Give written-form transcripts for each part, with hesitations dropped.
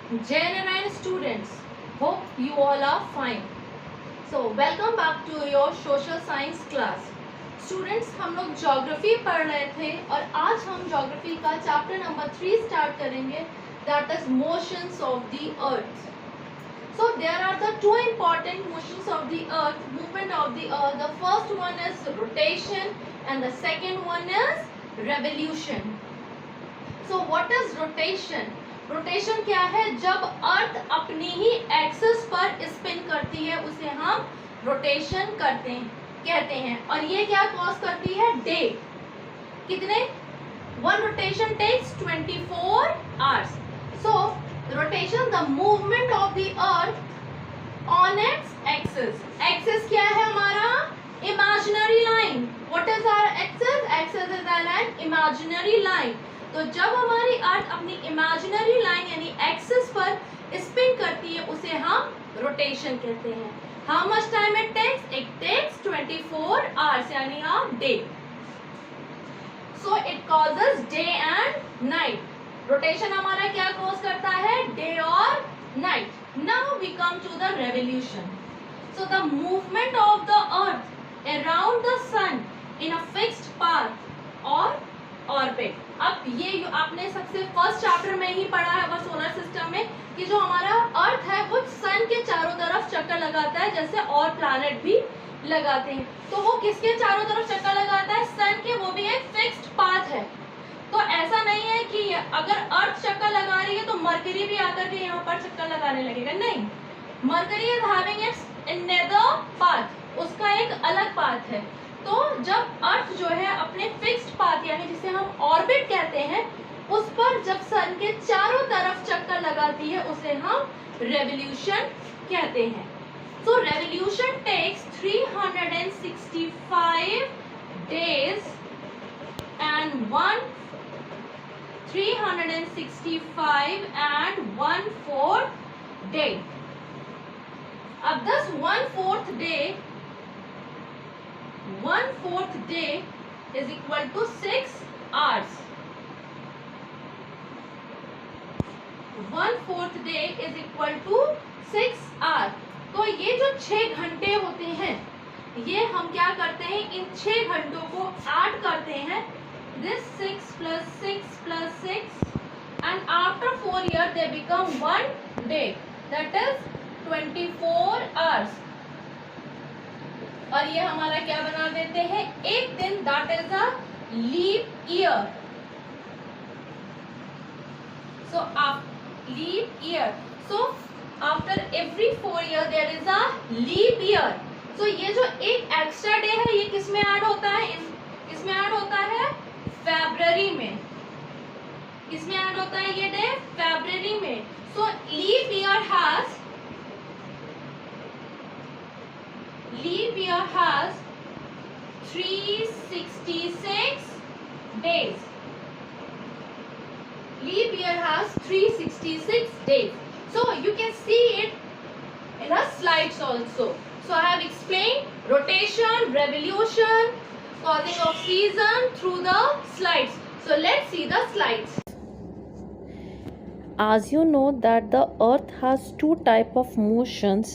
JNN students, hope you all are fine. So welcome back to your social science class. Students, हम लोग geography पढ़ रहे थे और आज हम ज्योग्राफी का चैप्टर नंबर 3 स्टार्ट करेंगे, that is motions of the earth. So there are the two important motions of the earth, movement of the earth. The first one is rotation and the second one is revolution. So what is rotation? Rotation क्या है? जब अर्थ अपनी ही axis पर spin करती है उसे हम rotation कहते हैं. और ये क्या कॉज करती है? डे. कितने? One rotation takes 24 hours. So rotation the movement of the earth on its axis. Axis क्या है हमारा? Imaginary line. What is our axis? Axis is an imaginary line. तो जब हमारी अर्थ अपनी इमेजिनरी लाइन यानी एक्सिस पर स्पिन करती है उसे हम रोटेशन कहते हैं. How much time it takes? It takes 24 hours यानी half day. So it causes day and night. Rotation हमारा क्या कॉज करता है? डे और night. Now we come to the revolution. So the movement of the earth around the sun in a fixed path और orbit. अब ये आपने सबसे फर्स्ट चैप्टर में ही पढ़ा है वो सोलर सिस्टम में कि जो हमारा अर्थ है वो सन के चारों तरफ चक्कर लगाता है जैसे और प्लैनेट भी लगाते हैं. तो वो किसके चारों तरफ चक्कर लगाता है? सन के. वो भी एक फिक्स्ड पाथ है. तो ऐसा नहीं है कि अगर अर्थ चक्कर लगा रही है तो मरकरी भी आकर के यहाँ पर चक्कर लगाने लगेगा. नहीं, mercury is having its another path. उसका एक अलग पाथ है. तो जब अर्थ जो है अपने फिक्स्ड पाथ यानी जिसे हम ऑर्बिट कहते हैं उस पर जब सन के चारों तरफ चक्कर लगाती है उसे हम रेवोल्यूशन कहते हैं. सो revolution takes 365 days and 1/4 day. अब this 1/4 day is equal to 6 hours. 1/4 day is equal to 6 hours. तो ये जो 6 घंटे होते हैं ये हम क्या करते हैं? इन 6 घंटों को ऐड करते हैं. This 6 plus 6 plus 6 and after 4 years they become 1 day. That is 24 hours. और ये हमारा क्या बना देते हैं? एक दिन. That is a leap year. So leap year. So after every 4 year there is a leap year. So ये जो एक एक्स्ट्रा डे है ये किस में ऐड होता है? किसमें ऐड होता है? फरवरी में. किसमें ऐड होता है ये डे? फरवरी में. So leap year has Leap year has 366 days. Leap year has 366 days. So you can see it in the slides also. So I have explained rotation, revolution, causing of season through the slides. So let's see the slides. As you know that the earth has two type of motions,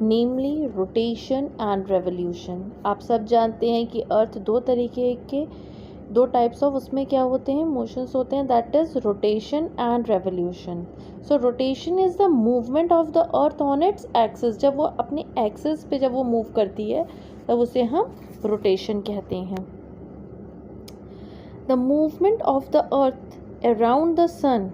namely rotation and revolution. आप सब जानते हैं कि अर्थ दो तरीके के दो types of उसमें क्या होते हैं? मोशंस होते हैं. That is rotation and revolution. So rotation is the movement of the earth on its axis. जब वो अपने एक्सिस पे जब वो मूव करती है तब उसे हम रोटेशन कहते हैं. The movement of the earth around the sun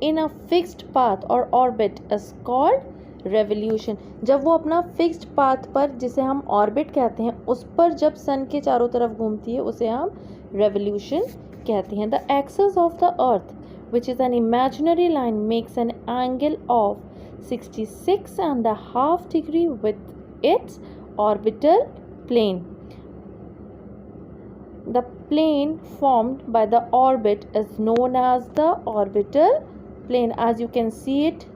in a fixed path और ऑर्बिट इज कॉल्ड रेवोल्यूशन. जब वो अपना फिक्स्ड पाथ पर जिसे हम ऑर्बिट कहते हैं उस पर जब सन के चारों तरफ घूमती है उसे हम रेवोल्यूशन कहते हैं. The axis of the earth which is an imaginary line makes an angle of 66.5 degree with its orbital plane. The plane formed by the orbit is known as the orbital plane. As you can see it,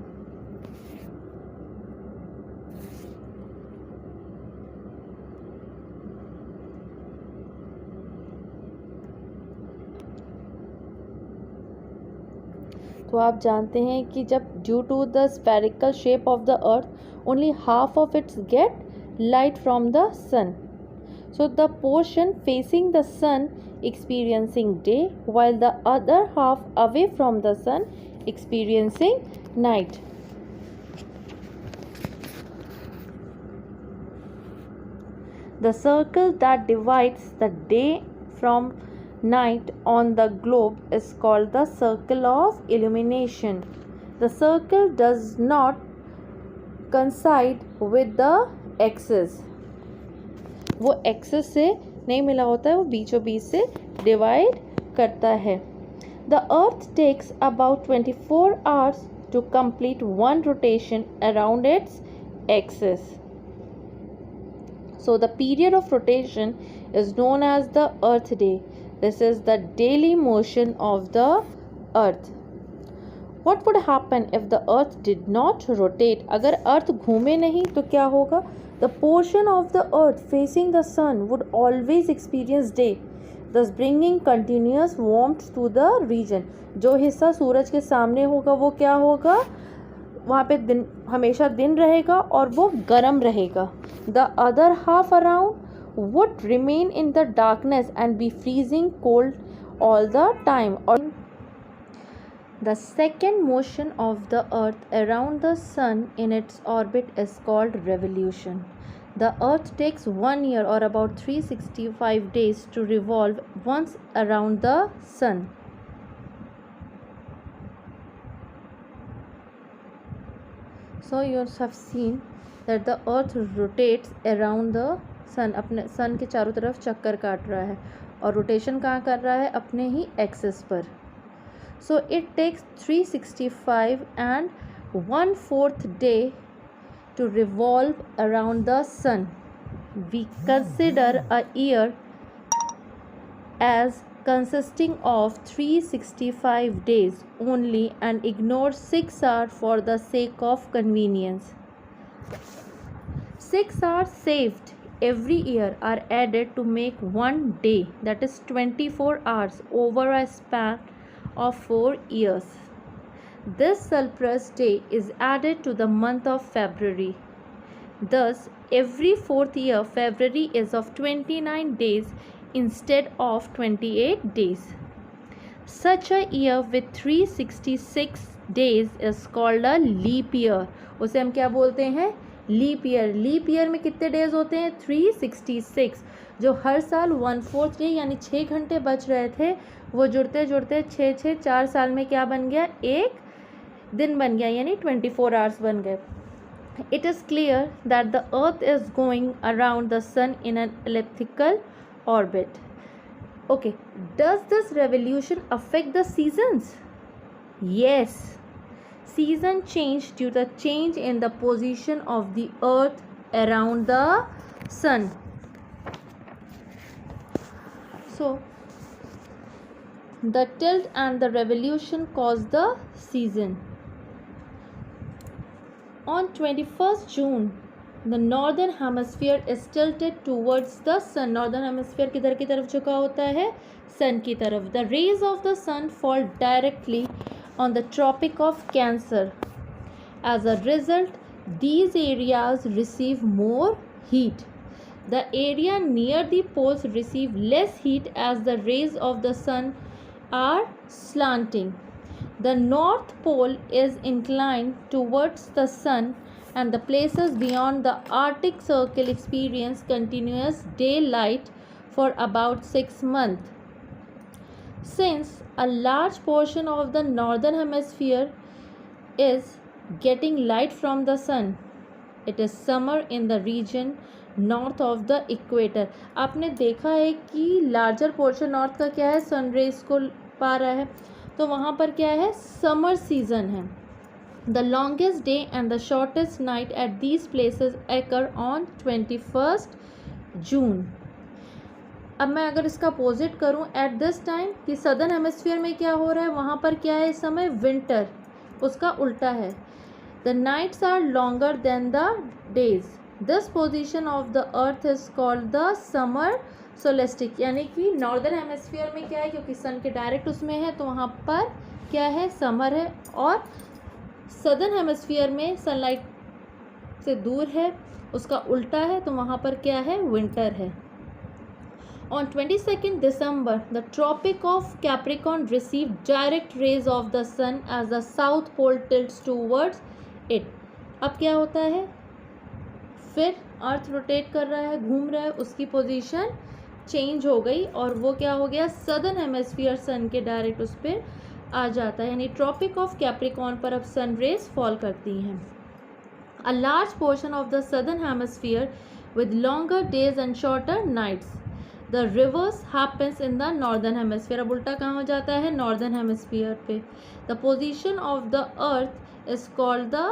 तो आप जानते हैं कि जब due to the spherical shape of the earth only half of its get light from the sun. So the portion facing the sun experiencing day while the other half away from the sun experiencing night. The circle that divides the day from night on the globe is called the circle of illumination. The circle does not coincide with the axis, वो axis से नहीं मिला होता है, वो बीचों बीच से divide करता है. The earth takes about 24 hours to complete one rotation around its axis. So the period of rotation is known as the earth day. This is the daily motion of the earth. What would happen if the earth did not rotate? अगर अर्थ घूमे नहीं तो क्या होगा? The portion of the earth facing the sun would always experience day, thus bringing continuous warmth to the region. जो हिस्सा सूरज के सामने होगा वो क्या होगा? वहाँ पे दिन हमेशा दिन रहेगा और वो गर्म रहेगा. The other half around would remain in the darkness and be freezing cold all the time. Or the second motion of the earth around the sun in its orbit is called revolution. The earth takes 1 year or about 365 days to revolve once around the sun. So you have seen that the earth rotates around the sun. अपने sun के चारों तरफ चक्कर काट रहा है और rotation कहाँ कर रहा है? अपने ही एक्सिस पर. So it takes 365 and 1/4 day to revolve around the sun. We consider a year as consisting of 365 days only and ignore 6 hours for the sake of convenience. 6 hours saved every year are added to make one day, that is 24 hours, over a span of 4 years. This surplus day is added to the month of February. Thus, every 4th year, February is of 29 days instead of 28 days. Such a year with 366 days is called a leap year. उसे हम क्या बोलते हैं? Leap year. Leap year में कितने days होते हैं? 366. जो हर साल 1/4 डे यानी 6 घंटे बच रहे थे वो जुड़ते जुड़ते 6 4 साल में क्या बन गया? एक दिन बन गया, यानी 24 आवर्स बन गए. It is clear that the earth is going around the sun in an elliptical orbit. Okay, does this revolution affect the seasons? Yes. Season change due to the change in the position of the earth around the sun. So the tilt and the revolution cause the season. On 21st June, the northern hemisphere is tilted towards the sun. Northern hemisphere किधर की तरफ झुका होता है? sun की तरफ. The rays of the sun fall directly on the Tropic of Cancer. As a result, these areas receive more heat. The area near the poles receive less heat as the rays of the sun are slanting. The North Pole is inclined towards the sun and the places beyond the Arctic Circle experience continuous daylight for about 6 months. Since a large portion of the northern hemisphere is getting light from the sun, it is summer in the region north of the equator. आपने देखा है कि larger portion north का क्या है? Sun rays को पा रहा है, तो वहाँ पर क्या है? समर सीजन है. The longest day and the shortest night at these places acre on 21st जून. अब मैं अगर इसका अपोजिट करूँ एट दिस टाइम कि सदर्न हेमिस्फीयर में क्या हो रहा है, वहाँ पर क्या है इस समय? विंटर. उसका उल्टा है. The nights are longer than the days. This position of the earth is called the summer solstice. यानी कि नॉर्दर्न हेमिस्फीयर में क्या है, क्योंकि सन के डायरेक्ट उसमें है तो वहाँ पर क्या है, समर है, और सदर्न हेमिस्फीयर में सनलाइट से दूर है, उसका उल्टा है, तो वहाँ पर क्या है, विंटर है. On 22nd December, the Tropic of Capricorn received direct rays of the sun as the south pole tilts towards it. अब क्या होता है, फिर अर्थ रोटेट कर रहा है, घूम रहा है, उसकी पोजीशन चेंज हो गई और वो क्या हो गया, सदर्न हेमिस्फीयर सन के डायरेक्ट उस पर आ जाता है, यानी ट्रॉपिक ऑफ कैप्रिकॉर्न पर अब सन रेज फॉल करती हैं. A large portion of the southern hemisphere with longer days and shorter nights. The reverse happens in the northern hemisphere. अब उल्टा कहाँ हो जाता है, northern hemisphere पे. The position of the earth is called the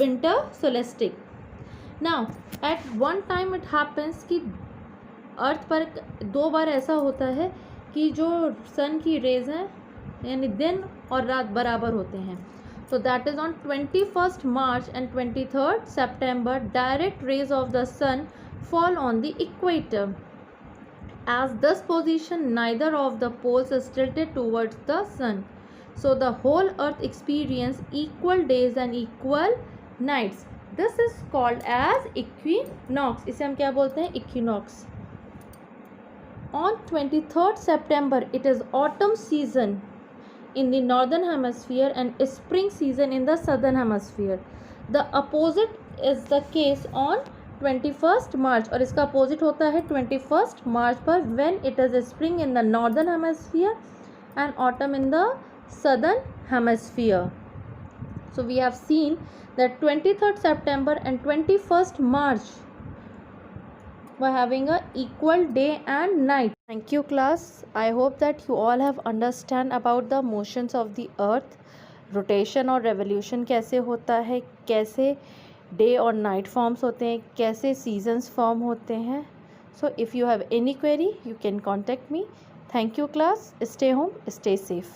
winter solstice. Now at one time it happens कि अर्थ पर दो बार ऐसा होता है कि जो सन की रेज हैं यानी दिन और रात बराबर होते हैं. So that is on 21st March and 23rd September, direct rays of the sun fall on the equator. As this position, neither of the poles is tilted towards the sun. So the whole earth experience equal days and equal nights. This is called as equinox. इसे हम क्या बोलते हैं, equinox. On 23rd September, it is autumn season in the northern hemisphere and spring season in the southern hemisphere. The opposite is the case on 21st March और इसका opposite होता है 21st March पर, when it is spring in the northern hemisphere and autumn in the southern hemisphere. So we have seen that 23rd September and 21st March were having a equal day and night. Thank you class. I hope that you all have understand about the motions of the earth, rotation और revolution कैसे होता है, कैसे day और night forms होते हैं, कैसे seasons form होते हैं. So if you have any query you can contact me. Thank you class. Stay home, stay safe.